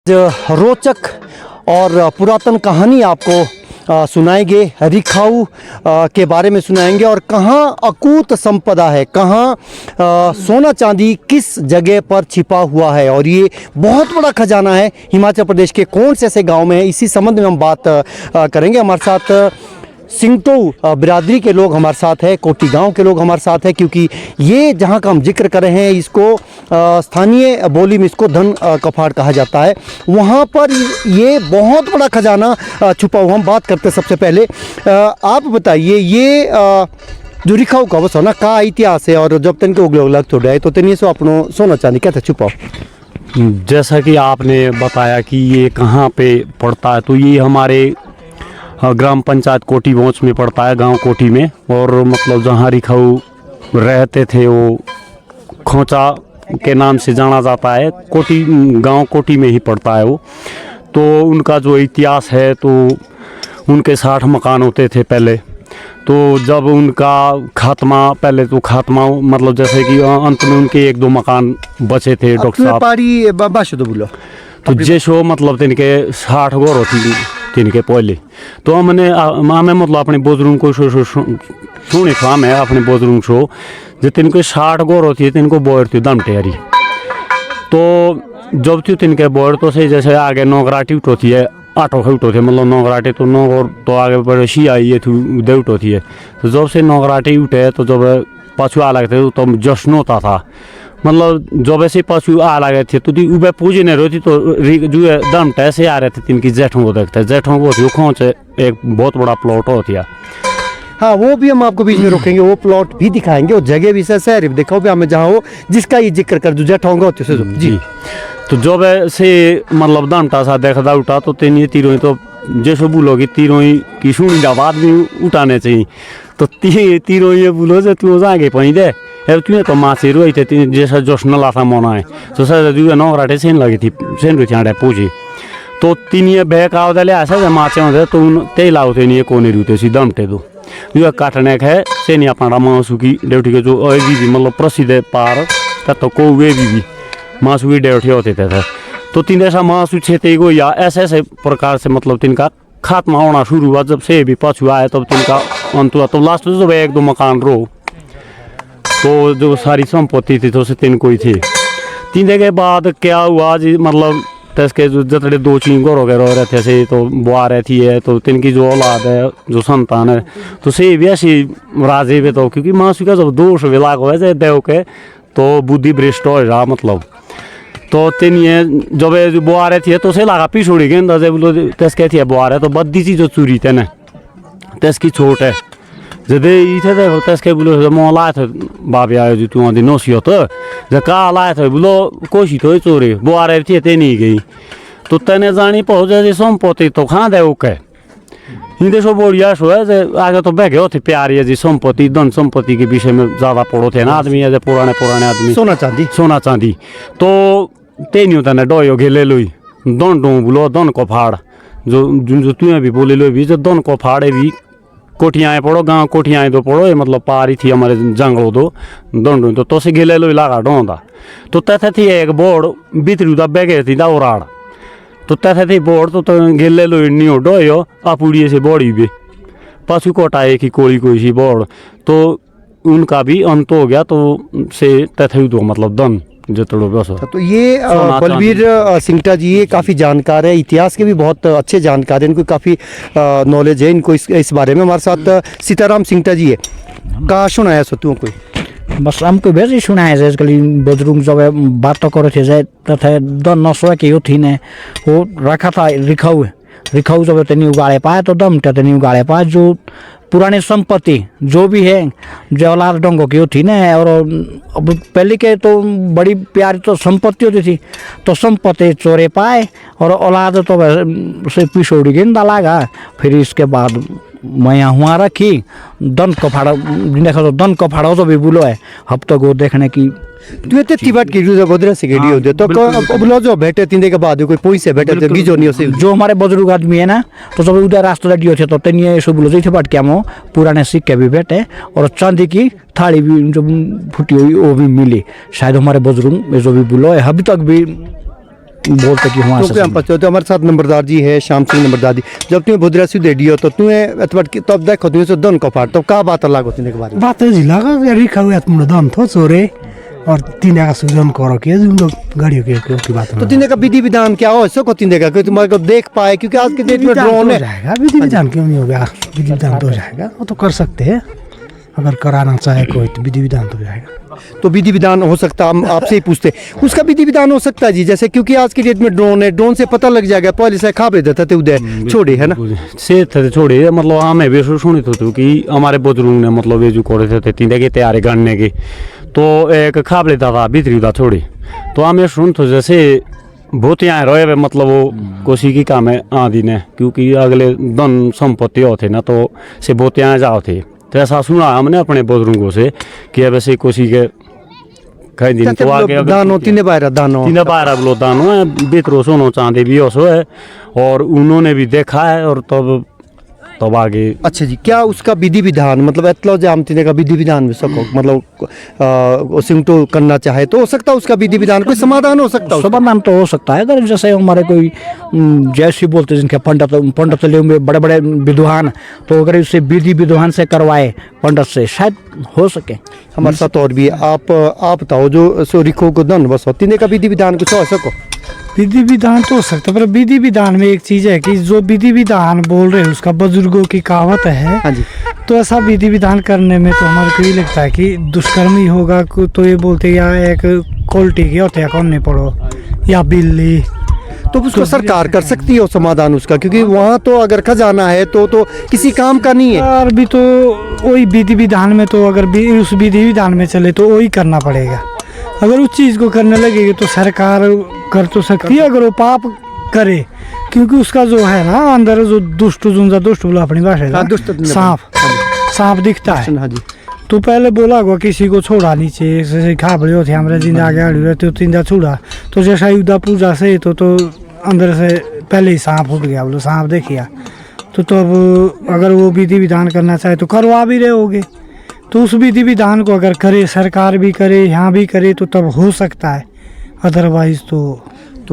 रोचक और पुरातन कहानी आपको सुनाएंगे। रिखाऊ के बारे में सुनाएंगे और कहाँ अकूत संपदा है, कहाँ सोना चांदी किस जगह पर छिपा हुआ है और ये बहुत बड़ा खजाना है हिमाचल प्रदेश के कौन से ऐसे गांव में है, इसी संबंध में हम बात करेंगे। हमारे साथ सिंगटो बिरादरी के लोग हमारे साथ हैं, कोटी गांव के लोग हमारे साथ हैं, क्योंकि ये जहां का हम जिक्र कर रहे हैं इसको स्थानीय बोली में इसको धन कफाड़ कहा जाता है। वहां पर ये बहुत बड़ा खजाना छुपा हुआ। हम बात करते हैं सबसे पहले आप बताइए ये जो रिखाऊ का वो सोना का इतिहास है और जब तक उगले उगलग थोड़े आए तो तेनी सो अपनो सोना चांदी कैसे छुपाओ। जैसा कि आपने बताया कि ये कहाँ पे पड़ता है, तो ये हमारे ग्राम पंचायत कोटी वोंच में पड़ता है, गांव कोटी में। और मतलब जहाँ रिखाऊ रहते थे वो खोचा के नाम से जाना जाता है, कोटी गांव कोटी में ही पड़ता है वो। तो उनका जो इतिहास है तो उनके 60 मकान होते थे पहले। तो जब उनका खात्मा, पहले तो खात्मा मतलब जैसे कि अंत में उनके 1-2 मकान बचे थे डॉक्टर साहब पारी बाशो तो बोलो तो जैसो मतलब तिनके 60 गोर होती तिनके पहले। तो हमने मतलब अपने बुजुर्ग को सुने था, मैं अपने बुजुर्ग शो जो तिनको 60 गोर होती है, तिनको बोर थी दम टेरी। तो जब थी तिनके बोर तो से जैसे आगे नौगराटी उठोती है, 8 उठोती है, मतलब नौगराटी तो नौ तो आगे बड़े शी आई है उदय उठोती है। तो जब से नौगराटी उठे तो जब पशु आ लगते तो जश्न होता था, मतलब जब ऐसे पशु आ लगे थे तो उबे पूजी नहीं रहती तो जो दम टैसे आ रहे थे तिनकी जेठों को देखते, जेठों को होती खोच एक बहुत बड़ा प्लॉट होती है। हाँ, वो भी हम आपको बीच में रोकेंगे, वो प्लॉट भी दिखाएंगे, वो जगह भी शहर भी दिखाओ भी हमें जहाँ हो जिसका ये जिक्र कर जो जेठों होते जी। तो जब ऐसे मतलब दमटा सा देखता उठा तो तीन ये तीरों तो जैसे बोलोगी तीरों की सुनी आवाज भी उठाने चाहिए। तो तीरों ये बोलो जो तू आगे पहुँच दे तुम्हें तो माछे रोई थे जैसा जोशन लाथा मना है तो सर जो नौगराटे सेन लगी थी सेन रही थी पूछी। तो तीन ये बैक आवदे ले आशा माचे होते तो ते लाते नहीं कोने रूते सी दमटे तो जो काटने है से नहीं अपना मासू की ड्यूटी के जो भी मतलब प्रसिद्ध है पार तो को वे भी मासू की ड्यूटी होते थे। तो तीन ऐसा मासू छेते को या ऐसे ऐसे प्रकार से मतलब तिनका खात्मा होना शुरू हुआ। जब से भी पशु आए तब तिनका अंत हुआ। तो लास्ट में जब 1-2 मकान रो तो जो सारी संपत्ति थी तो तिनको ही थी। तीन के बाद क्या हुआ जी, मतलब तस्के जो जतड़े 2-3 गोर वगैरह रहते से तो बुआ रहती है तो तिनकी जो औलाद है जो संतान है तो से भी ऐसी राजे पे तो क्योंकि मासू का जब दोष विलाक हो जाए देव के तो बुद्धि भ्रष्ट हो रहा मतलब। तो तीन ये जब बुआ रहती है तो से लगा पिछोड़ी गए अंदाजे बोलो तस्के थी बुआ रहे तो बद्दी चीज जो चूरी थे ना तस्की छोट है जदे इथे थे तस्के बोलो मोह लाए थे बाबे आयो जो तू आदि नोसी हो तो जब कहा लाए थे बोलो कोशी तो चोरी बुआ रहती है ते नहीं गई तो तेने जानी पहुँच जाए संपत्ति तो खा दे ओके हिंदे सो बढ़िया सो है आगे तो बैठे होते प्यारी है जी संपत्ति धन संपत्ति के विषय में ज़्यादा पढ़ो थे ना आदमी है पुराने आदमी सोना चांदी तो ते नहीं होता ना डोयो घेले लोई दन डो बोलो दन को फाड़ जो तुम्हें भी बोले लो भी जो दन को फाड़े भी कोठियाएँ पढ़ो गाँव कोठियाएँ तो पढ़ो ये मतलब पारी थी हमारे जंगलों दो दन तो से घेले लोई लगा डोंदा तो तथे थी एक बोर्ड भीतरी बैगे थी दाराड़ तो तथे थी बोर्ड तो घेले लोई नहीं डोयो अपुड़िए से बॉडी भी पशु कोटाए की कोई सी बोर्ड तो उनका भी अंत हो गया। तो से तथे दो मतलब दन तो ये बलबीर सिंगटा जी ये काफ़ी जानकार है, इतिहास के भी बहुत अच्छे जानकार हैं, इनको काफ़ी नॉलेज है इनको इस बारे में। हमारे साथ सीताराम सिंगटा जी है, कहाँ सुनाया सो तू कोई बस हमको भेज सुना है आजकल बुजुर्ग जब बात करे थे जाए तथा दम नसो के थी ने वो रखा था रिखाऊ जब तेनी उगाड़े पाए तो दम तेनी उगाड़े पाए जो पुरानी संपत्ति जो भी है जो औलाद डोंगों की थी ना। और अब पहले के तो बड़ी प्यारी तो संपत्ति होती थी तो संपत्ति चोरे पाए और औलाद तो से पिछोड़ी गेंदा लगा। फिर इसके बाद मैं यहाँ रखी दन को फाड़ा देखा तो दन को फाड़ा तो भी बोलो है हफ्ते को देखने की तू तेती बात की जो गोदरा से गेडी होते तो बोलो जो बैठे तीन के बाद कोई पैसे बैठे थे बीजो नहीं से जो हमारे बुजुर्ग आदमी है ना तो जब उधर रास्ता रेडियो थे तो तेनिए सब बोलो जैसे बात क्या मो पुराने सिक्के भी बैठे और चांदी की थाली भी जो फूटी हुई वो भी मिली शायद हमारे बुजुर्ग जो भी बोलो है अभी तक भी बोलते कि वहाँ तो क्या हम पछो तो हमारे साथ नंबरदार जी है श्याम सिंह नंबरदार जी। जब तुम्हें भुदरा से दे दियो तो तुम्हें अथवा तब देखो तुम्हें सो दन को फाड़ तो का बात अलग होती है के बारे में बात जिला का रिखा हुआ तुम दम थो चोरे और तीन का सुजन करो के तुम लोग गाड़ियों की बात तो तीन का विधि विधान क्या हो ऐसा को तीन का कोई तुम्हारे को देख पाए क्योंकि आज के डेट में ड्रोन है जाएगा विधि विधान क्यों नहीं होगा विधि विधान तो हो जाएगा वो तो कर सकते हैं अगर कराना चाहे कोई तो विधि विधान तो हो जाएगा। तो विधि विधान हो सकता हम आपसे ही पूछते उसका विधि विधान हो सकता है जी जैसे क्योंकि आज की डेट में ड्रोन है ड्रोन से पता लग जाएगा पहले से खाबे देता थे उदय छोड़े है ना से थे छोड़े मतलब हमें भी सुनी तो कि हमारे बुजुर्ग ने मतलब ये जो करे थे तीन के तैयारी करने के तो एक खाब लेता था भीतरी था छोड़े तो हमें सुन तो जैसे बहुत यहाँ रहे मतलब वो कोसी की काम है आदि ने क्योंकि अगले धन संपत्ति होते ना तो से बहुत यहाँ जाओ थे तो ऐसा सुना हमने अपने बुजुर्गों से कि अब ऐसे कोसी के कई दिन तो आगे दानो तीन बारह बोलो दानो है भीतरो सोनो चांदी भी ओसो है और उन्होंने भी देखा है और तब आगे। अच्छा जी क्या उसका विधि विधान मतलब एतलो जाम तीन का विधि विधान में सको मतलब सिंह तो करना चाहे तो हो सकता है उसका विधि विधान कोई समाधान हो सकता है समाधान तो हो सकता है अगर जैसे हमारे कोई जैसे बोलते जिनके पंडित में बड़े बड़े विद्वान तो अगर उससे विधि विद्वान से करवाए पंडित से शायद हो सके। हमारे साथ और भी आप बताओ जो सो रिखो को दन बस तीन का विधि विधान कुछ हो सको विधि विधान तो हो सकता है पर विधि विधान में एक चीज है कि जो विधि विधान बोल रहे हैं उसका बुजुर्गों की कहावत है। हाँ जी तो ऐसा विधि विधान करने में तो हमारे को ये लगता है कि दुष्कर्म ही होगा तो ये बोलते या एक कोल्टी की हत्या करने पड़ो या बिल्ली तो उसको सरकार कर सकती है समाधान उसका क्योंकि वहाँ तो अगर खजाना है तो किसी काम का नहीं है और भी तो वही विधि विधान में तो अगर भी उस विधि विधान में चले तो वही करना पड़ेगा। अगर उस चीज को करने लगेगी तो सरकार कर तो सकती है अगर वो पाप करे क्योंकि उसका जो है ना अंदर जो दुष्ट बोला अपनी भाषा सांप दिखता है। हाँ जी तो पहले बोला हुआ किसी को छोड़ा नीचे जैसे खाबड़े होते हमारे जिंदा आगे आड़े तो तिंदा छोड़ा तो जैसा युद्धा पूजा से तो अंदर से पहले ही सांप उठ गया बोलो सांप देखिया तो अब अगर वो विधि विधान करना चाहे तो करवा भी रहे होगे तो उस विधि विधान को अगर करे सरकार भी करे यहाँ भी करे तो तब हो सकता है अदरवाइज तो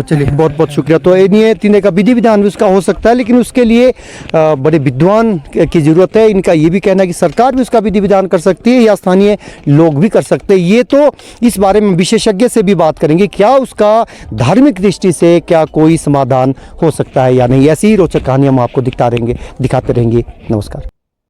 चलिए बहुत बहुत शुक्रिया। तो ये नहीं है तीन का विधि विधान भी उसका हो सकता है लेकिन उसके लिए बड़े विद्वान की जरूरत है। इनका ये भी कहना है कि सरकार भी उसका विधि विधान कर सकती है या स्थानीय लोग भी कर सकते हैं। ये तो इस बारे में विशेषज्ञ से भी बात करेंगे क्या उसका धार्मिक दृष्टि से क्या कोई समाधान हो सकता है या नहीं। ऐसी ही रोचक कहानी हम आपको दिखाते रहेंगे। नमस्कार।